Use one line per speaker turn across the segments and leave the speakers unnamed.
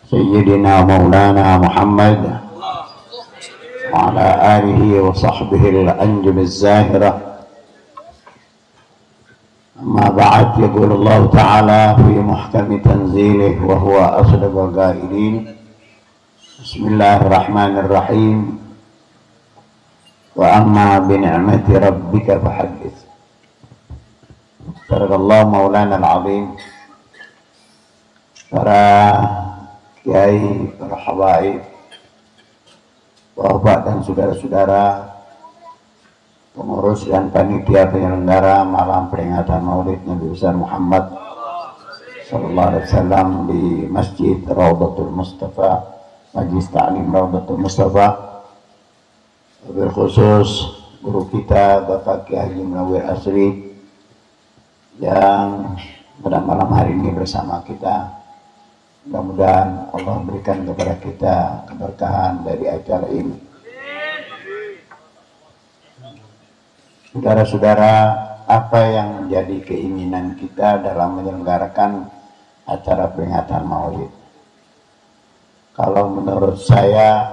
سيدنا مولانا محمد وعلى آله وصحبه الأنجم الزاهرة. أما بعد، يقول الله تعالى في محكم تنزيله وهو أصدق القائلين: بسم الله الرحمن الرحيم، وأما بنعمة ربك فحدث. صدق الله مولانا العظيم. Para kiai, para habaib, bapak dan saudara-saudara, pengurus dan panitia penyelenggara malam peringatan Maulid Nabi besar Muhammad sallallahu alaihi wasallam di Masjid Raudhatul Mustafa, Majlis Ta'lim Raudhatul Mustafa, wabil khusus guru kita Bapak Kiai Haji Munawwir Asri yang pada malam hari ini bersama kita. Mudah-mudahan Allah berikan kepada kita keberkahan dari acara ini. Saudara-saudara, apa yang menjadi keinginan kita dalam menyelenggarakan acara peringatan Maulid? Kalau menurut saya,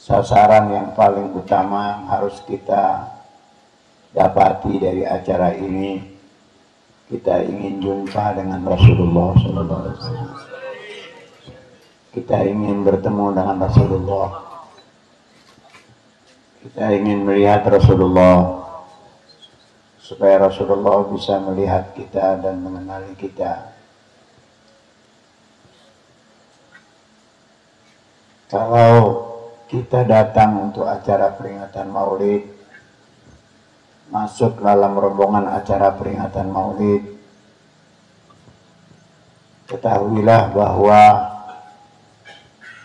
sasaran yang paling utama harus kita dapati dari acara ini, kita ingin jumpa dengan Rasulullah SAW. Kita ingin bertemu dengan Rasulullah. Kita ingin melihat Rasulullah, supaya Rasulullah bisa melihat kita dan mengenali kita. Kalau kita datang untuk acara peringatan Maulid, masuk dalam rombongan acara peringatan Maulid, ketahuilah bahwa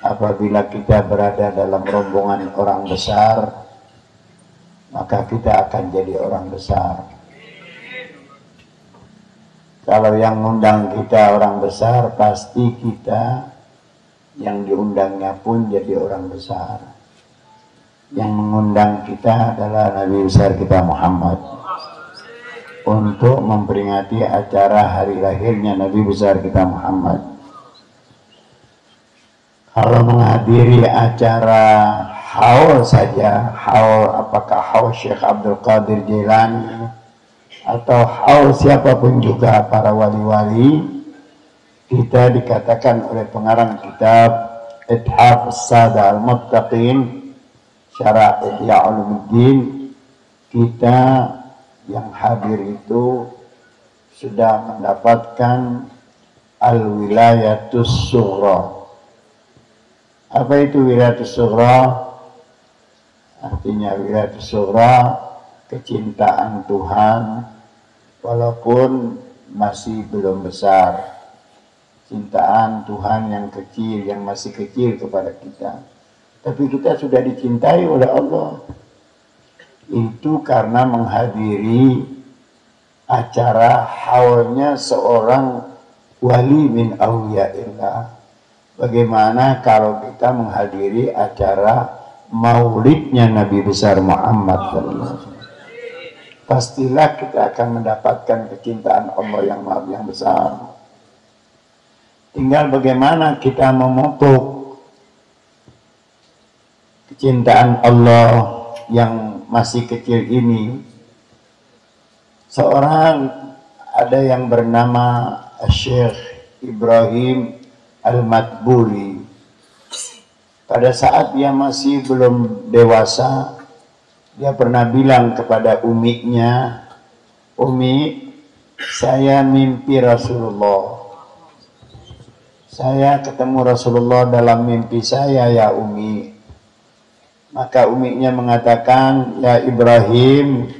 apabila kita berada dalam rombongan orang besar, maka kita akan jadi orang besar. Kalau yang mengundang kita orang besar, pasti kita yang diundangnya pun jadi orang besar. Yang mengundang kita adalah Nabi besar kita Muhammad untuk memperingati acara hari lahirnya Nabi besar kita Muhammad. Kalau menghadiri acara haul saja, haul apakah haul Syekh Abdul Qadir Jailani atau haul siapapun juga para wali-wali, kita dikatakan oleh pengarang kitab Ithaf As-Sada Al-Muttaqin Syarah Ihya Ulumuddin, kita yang hadir itu sudah mendapatkan al-wilayatus sughra. Apa itu wilayatus sughra? Artinya wilayatus sughra, kecintaan Tuhan walaupun masih belum besar. Cintaan Tuhan yang kecil, yang masih kecil kepada kita. Tapi kita sudah dicintai oleh Allah. Itu karena menghadiri acara haulnya seorang wali min awliyaillah. Bagaimana kalau kita menghadiri acara maulidnya Nabi besar Muhammad SAW? Pastilah kita akan mendapatkan kecintaan Allah yang besar. Tinggal bagaimana kita memupuk kecintaan Allah yang masih kecil ini. Seorang ada yang bernama Syekh Ibrahim Al-Matburi. Pada saat dia masih belum dewasa, dia pernah bilang kepada uminya, "Umi, saya mimpi Rasulullah. Saya ketemu Rasulullah dalam mimpi saya ya Umi." Maka uminya mengatakan, "Ya Ibrahim,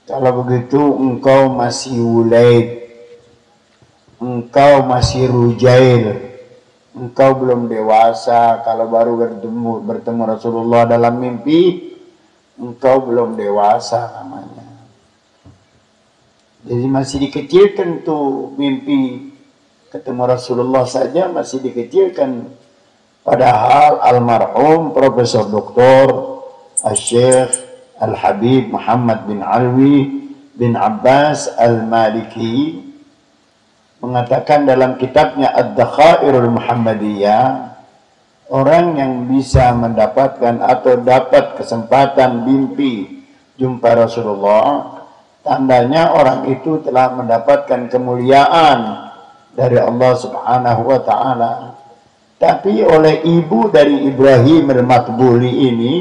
kalau begitu engkau masih wulaid, engkau masih rujail, engkau belum dewasa. Kalau baru bertemu Rasulullah dalam mimpi, engkau belum dewasa namanya. Jadi masih dikecilkan tuh mimpi, ketemu Rasulullah saja masih dikecilkan. Padahal almarhum Profesor Dr. Syekh Al-Habib Muhammad bin Alwi bin Abbas Al-Maliki mengatakan dalam kitabnya Ad-Dakhairul Muhammadiyah, orang yang bisa mendapatkan atau dapat kesempatan mimpi jumpa Rasulullah, tandanya orang itu telah mendapatkan kemuliaan dari Allah Subhanahu wa Ta'ala. Tapi oleh ibu dari Ibrahim al-Matbuli ini,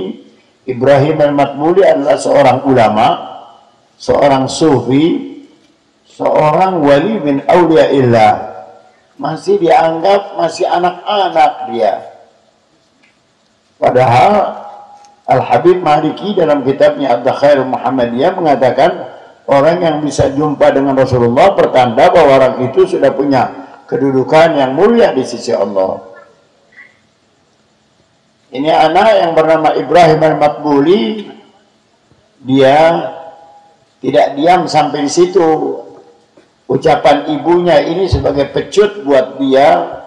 Ibrahim al-Matbuli adalah seorang ulama, seorang sufi, seorang wali min awliyaillah, masih dianggap masih anak-anak dia. Padahal Al-Habib Maliki dalam kitabnya Ad-Dakhairul Muhammadiyah mengatakan orang yang bisa jumpa dengan Rasulullah pertanda bahwa orang itu sudah punya kedudukan yang mulia di sisi Allah. Ini anak yang bernama Ibrahim al-Matbuli, dia tidak diam sampai di situ. Ucapan ibunya ini sebagai pecut buat dia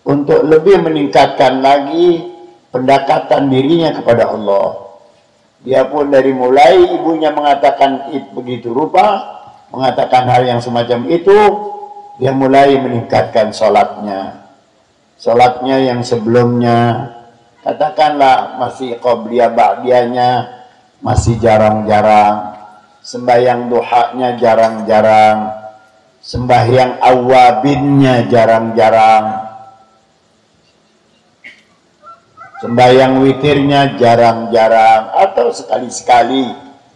untuk lebih meningkatkan lagi pendekatan dirinya kepada Allah. Dia pun dari mulai ibunya mengatakan begitu rupa, mengatakan hal yang semacam itu, dia mulai meningkatkan sholatnya. Sholatnya yang sebelumnya, katakanlah masih qobliyah ba'diyahnya, masih jarang-jarang. Sembahyang duhanya jarang-jarang. Sembahyang awabinnya jarang-jarang. Sembahyang witirnya jarang-jarang, atau sekali-sekali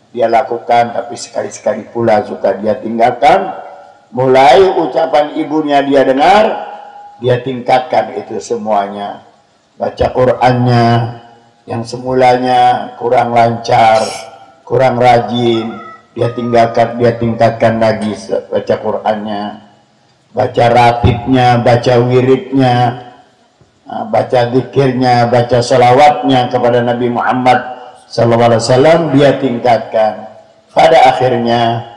dia lakukan, tapi sekali-sekali pula suka dia tinggalkan. Mulai ucapan ibunya dia dengar, dia tingkatkan itu semuanya. Baca Qur'annya yang semulanya kurang lancar, kurang rajin, dia tingkatkan lagi baca Qur'annya. Baca ratibnya, baca wiridnya, baca zikirnya, baca salawatnya kepada Nabi Muhammad SAW, dia tingkatkan. Pada akhirnya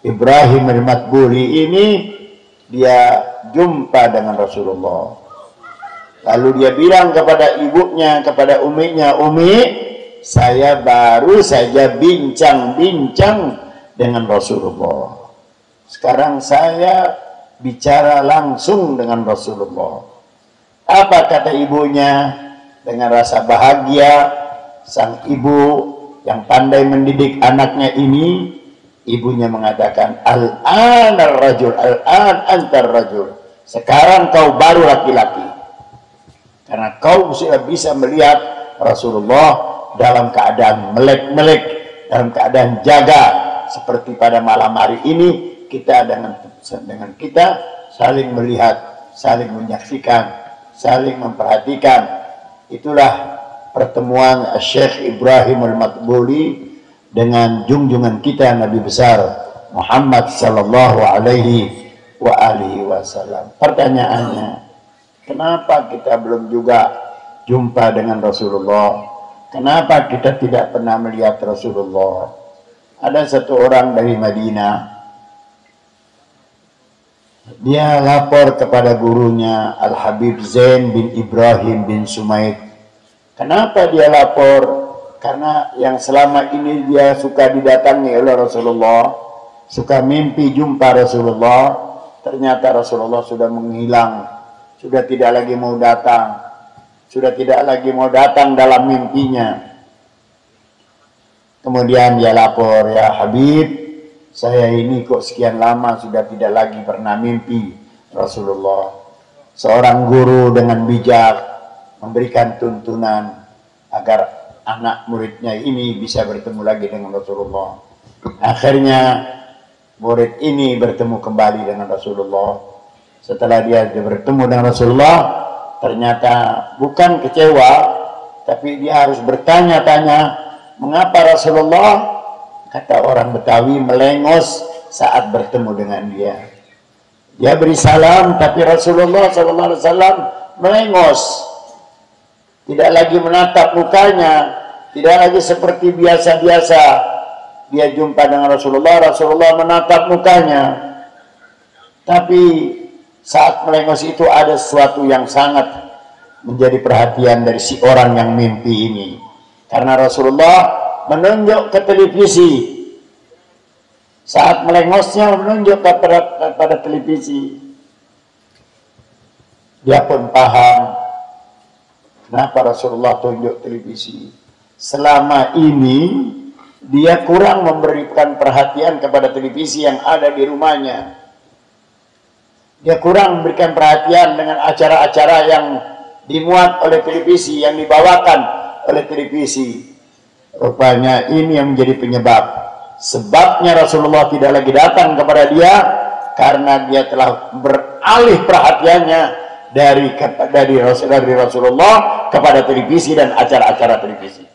Ibrahim al-Matbuli ini dia jumpa dengan Rasulullah. Lalu dia bilang kepada ibunya, kepada uminya, "Umi, saya baru saja bincang-bincang dengan Rasulullah. Sekarang saya bicara langsung dengan Rasulullah." Apa kata ibunya? Dengan rasa bahagia, sang ibu yang pandai mendidik anaknya ini, ibunya mengatakan, "Al-an ar-rajul, al-an antar rajul." Sekarang kau baru laki-laki. Karena kau sudah bisa melihat Rasulullah dalam keadaan melek-melek, dalam keadaan jaga. Seperti pada malam hari ini, kita dengan kita saling melihat, saling menyaksikan, saling memperhatikan. Itulah pertemuan Syekh Ibrahim al-Matbuli dengan junjungan kita Nabi besar Muhammad sallallahu alaihi wasallam. Pertanyaannya, kenapa kita belum juga jumpa dengan Rasulullah? Kenapa kita tidak pernah melihat Rasulullah? Ada satu orang dari Madinah, dia lapor kepada gurunya Al-Habib Zain bin Ibrahim bin Sumaid. Kenapa dia lapor? Karena yang selama ini dia suka didatangi oleh Rasulullah, suka mimpi jumpa Rasulullah, ternyata Rasulullah sudah menghilang, sudah tidak lagi mau datang, sudah tidak lagi mau datang dalam mimpinya. Kemudian dia lapor, "Ya Habib, saya ini kok sekian lama sudah tidak lagi pernah mimpi Rasulullah." Seorang guru dengan bijak memberikan tuntunan agar anak muridnya ini bisa bertemu lagi dengan Rasulullah. Akhirnya murid ini bertemu kembali dengan Rasulullah. Setelah dia bertemu dengan Rasulullah, ternyata bukan kecewa, tapi dia harus bertanya-tanya, mengapa Rasulullah, kata orang Betawi, melengos saat bertemu dengan dia. Dia beri salam, tapi Rasulullah SAW melengos, tidak lagi menatap mukanya, tidak lagi seperti biasa-biasa. Dia jumpa dengan Rasulullah, Rasulullah menatap mukanya, tapi saat melengos itu ada sesuatu yang sangat menjadi perhatian dari si orang yang mimpi ini. Karena Rasulullah menunjuk ke televisi. Saat melengosnya menunjuk kepada televisi. Dia pun paham kenapa Rasulullah tunjuk televisi. Selama ini dia kurang memberikan perhatian kepada televisi yang ada di rumahnya. Dia kurang memberikan perhatian dengan acara-acara yang dimuat oleh televisi, yang dibawakan oleh televisi. Rupanya ini yang menjadi penyebab. Sebabnya Rasulullah tidak lagi datang kepada dia karena dia telah beralih perhatiannya dari Rasulullah kepada televisi dan acara-acara televisi.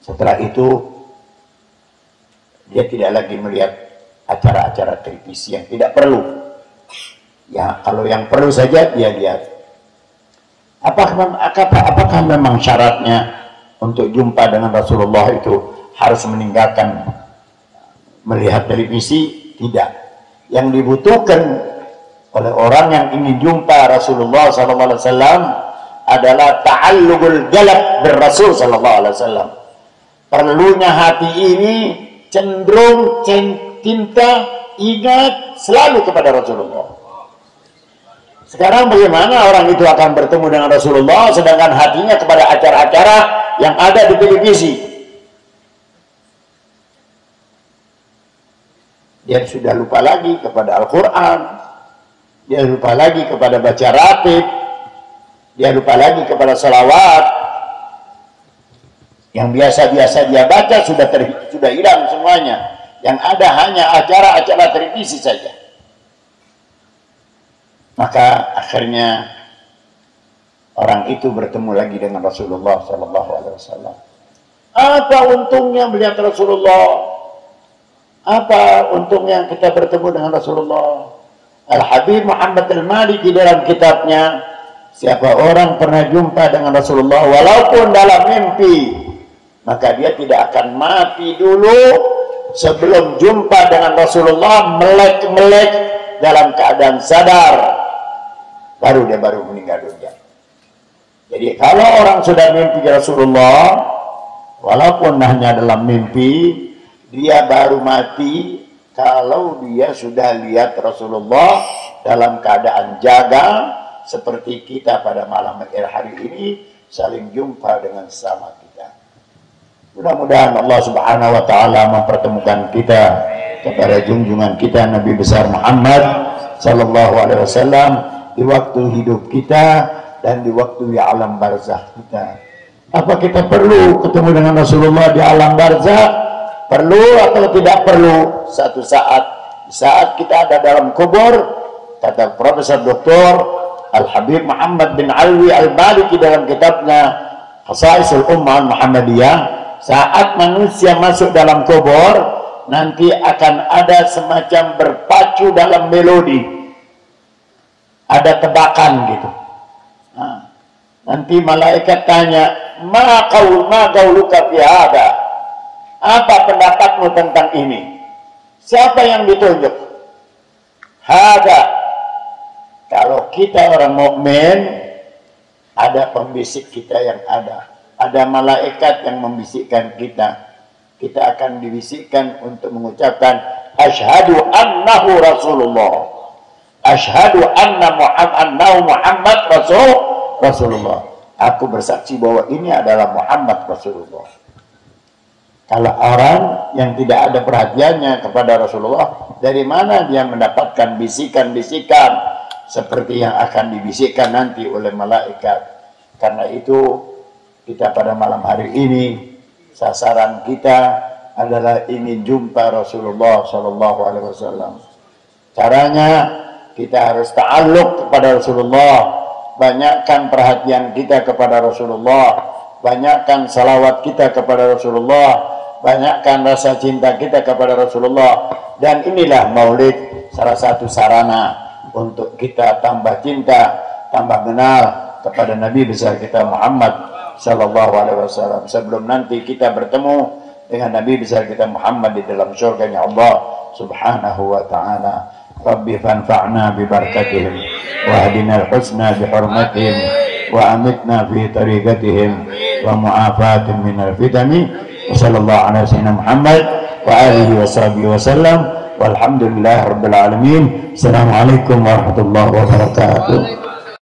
Setelah itu dia tidak lagi melihat acara-acara televisi yang tidak perlu. Ya, kalau yang perlu saja dia lihat. Apakah memang syaratnya untuk jumpa dengan Rasulullah itu harus meninggalkan melihat televisi? Tidak. Yang dibutuhkan oleh orang yang ingin jumpa Rasulullah SAW adalah ta'alluqul qalb bir-Rasul SAW. Perlunya hati ini cenderung cinta, ingat selalu kepada Rasulullah. Sekarang bagaimana orang itu akan bertemu dengan Rasulullah sedangkan hatinya kepada acara-acara yang ada di televisi? Dia sudah lupa lagi kepada Al-Quran, dia lupa lagi kepada baca ratib, dia lupa lagi kepada salawat. Yang biasa-biasa dia baca sudah hilang semuanya. Yang ada hanya acara-acara televisi saja. Maka akhirnya orang itu bertemu lagi dengan Rasulullah SAW. Apa untungnya melihat Rasulullah? Apa untungnya kita bertemu dengan Rasulullah? Al-Habib Muhammad Al-Maliki dalam kitabnya, siapa orang pernah jumpa dengan Rasulullah walaupun dalam mimpi, maka dia tidak akan mati dulu sebelum jumpa dengan Rasulullah, melek dalam keadaan sadar, baru dia meninggal dunia. Jadi kalau orang sudah mimpi Rasulullah, walaupun hanya dalam mimpi, dia baru mati kalau dia sudah lihat Rasulullah dalam keadaan jaga, seperti kita pada malam hari ini saling jumpa dengan sesama kita. Mudah-mudahan Allah Subhanahu wa taala mempertemukan kita kepada junjungan kita Nabi besar Muhammad sallallahu alaihi wasallam di waktu hidup kita dan di waktu di alam barzakh kita. Apa kita perlu ketemu dengan Rasulullah di alam barzakh? Perlu atau tidak perlu? Satu saat kita ada dalam kubur, kata Profesor Dr. Al-Habib Muhammad bin Alwi Al-Maliki dalam kitabnya Khasaisul Ummah Muhammadiyah, saat manusia masuk dalam kubur, nanti akan ada semacam berpacu dalam melodi. Ada tebakan gitu. Nah, nanti malaikat tanya, ma qauluka fi hada? Apa pendapatmu tentang ini? Siapa yang ditunjuk? Hada. Kalau kita orang mukmin, ada pembisik kita yang ada malaikat yang membisikkan kita. Kita akan dibisikkan untuk mengucapkan asyhadu annahu Rasulullah, asyhadu annahu Muhammad Rasulullah. Aku bersaksi bahwa ini adalah Muhammad Rasulullah. Kalau orang yang tidak ada perhatiannya kepada Rasulullah, dari mana dia mendapatkan bisikan-bisikan seperti yang akan dibisikkan nanti oleh malaikat? Karena itu kita pada malam hari ini, sasaran kita adalah ingin jumpa Rasulullah SAW. Caranya kita harus ta'alluq kepada Rasulullah, banyakkan perhatian kita kepada Rasulullah, banyakkan salawat kita kepada Rasulullah, banyakkan rasa cinta kita kepada Rasulullah. Dan inilah maulid salah satu sarana untuk kita tambah cinta, tambah kenal kepada Nabi besar kita Muhammad sallallahu alaihi wasallam, sebelum nanti kita bertemu dengan Nabi besar kita Muhammad di dalam surganya Allah Subhanahu wa taala. Rabbi fanfa'na bi barakatihim wa hadina al-husna bi hurmatihim wa amitna fi tariqatihim wa mu'afatin min al-fitani. Wa sallallahu ala sayyidina Muhammad wa alihi wa sahbihi wa sallam. Walhamdulillahirabbil alamin. Assalamualaikum warahmatullahi wabarakatuh.